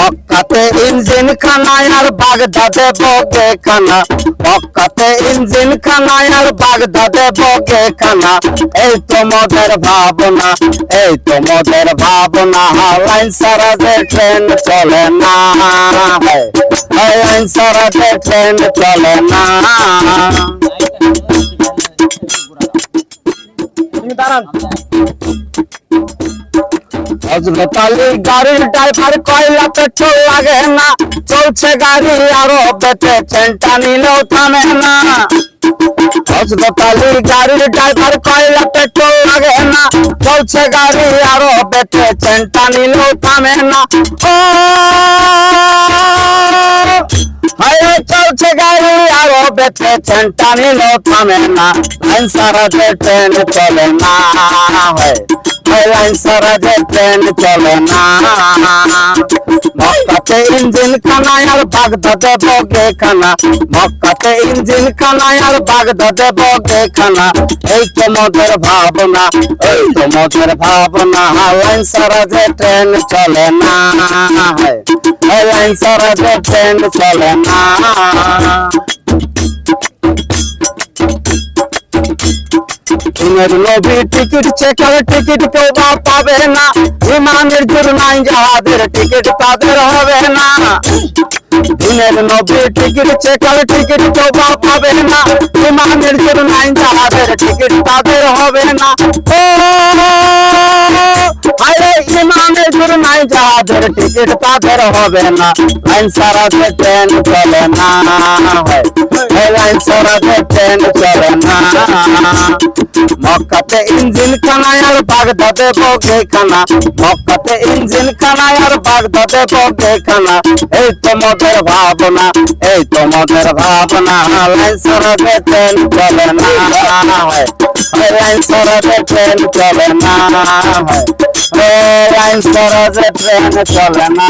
মক্কাতে ইঞ্জিন খানায় আর বাগদাদে বগে খানা, মক্কাতে ইঞ্জিন খানায় আর বাগদাদে বগে খানা। এই তো মোদের ভাবনা, এই তো মোদের ভাবনা, লাইন সারা যে ট্রেন চলে না, লাইন সারা যে ট্রেন চলে না। হযরত আলী গাড়ির ড্রাইভার কয়লা পেট্রোল লাগে না, চলছে গাড়ি আরো বেটে চেনটা নিলেও থামে না। হযরত আলী গাড়ির ড্রাইভার কয়লা পেট্রোল লাগে না, চলছে গাড়ি আরো বেটে চেনটা নিলেও থামে না। ও চলছে গাড়ি আরো বেটে চেনটা নিলেও থামে না, লাইন সারা যে ট্রেন চলে না, লাইন সারা যে ট্রেন চলে না। মক্কাতে ইঞ্জিন খানায় আর বাগদাদে বগে খানা, মক্কাতে ইঞ্জিন খানায় আর বাগদাদে বগে খানা। এই তো মোদের ভাবনা, এই তো মোদের ভাবনা, লাইন সারা যে ট্রেন চলে না, লাইন সারা যে ট্রেন চলে না। দিনের নবী টিকিট চেকার টিকিট কেউ পাবে না, ইমানের জুরনাই যাহাদের টিকিট তাদের হবে না। দিনের নবী টিকিট চেকার টিকিট কেউ পাবে না, ইমানের জুরনাই যাহাদের টিকিট তাদের হবে না। ও আরে ইমানের জুরনাই যাহাদের টিকিট তাদের হবে না, লাইন সারা যে ট্রেন চলে না, লাইন সারা যে ট্রেন চলে না। মক্কাতে ইঞ্জিন খানায় আর বাগদাদে বগে খানা, মক্কাতে ইঞ্জিন খানায় আর বাগদাদে বগে খানা। এই তো মোদের ভাবনা, এই তো মোদের ভাবনা, লাইন সারা যে ট্রেন চলে না, লাইন সারা যে ট্রেন চলে না, লাইন সারা যে ট্রেন চলে না।